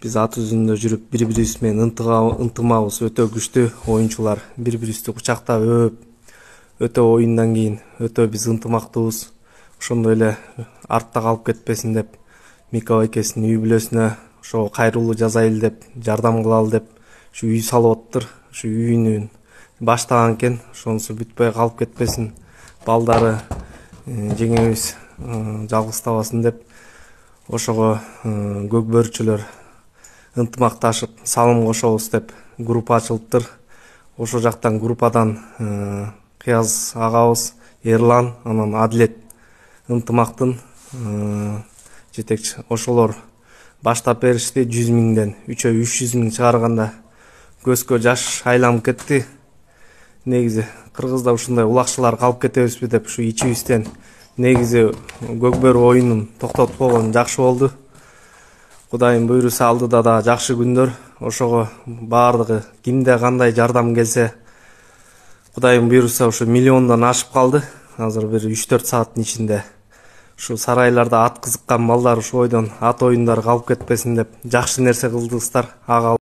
Биз ат жүзүндө жүрүп бири-бирибиз менен ынтымагыбыз өтө күчтүү. Оюнчулар бири-бирибизди кучактап өп, өтө оюндан кийин өтө биз ынтымактуубуз. Ошондой эле артта калып кетпесин деп, Мика байкесинин үй бүлөсүнө ошого кайрылуу жасайлы деп, жардам кылалы деп ушу үй салып атыптыр. Ушу үйүнүн баштаган экен. Ошонусу бүтпөй калып кетпесин, балдары, жеңебиз жалгызтабасын деп ошого көкбөрчүлөр ынтымакташып салым кошобуз деп группа ачылыптыр. Ошо жактан группадан Кыяз агабыз, Эрлан, анан Адилет ынтымактын жетекчи. Ошолор баштап беришти. 100 миңден 300 миң чыгарганда көзгө жаш айланып кетти. Негизи Кыргызда ушундай улакчылар калып кетебизби деп ушу ичибизден негизи көкбөр оюнун токтотуп койгон жакшы болду. Кудайым буйруса алдыда да жакшы күндөр. Ошого баардыгы кимде кандай жардам келсе, Кудайым буйруса ушу миллиондон ашып калды. Азыр бир 3-4 сааттын ичинде ушу сарайларда ат кызыккан балдар ушу ойдон ат оюндары калып кетпесин деп жакшы нерсе кылдыңыздар. Ага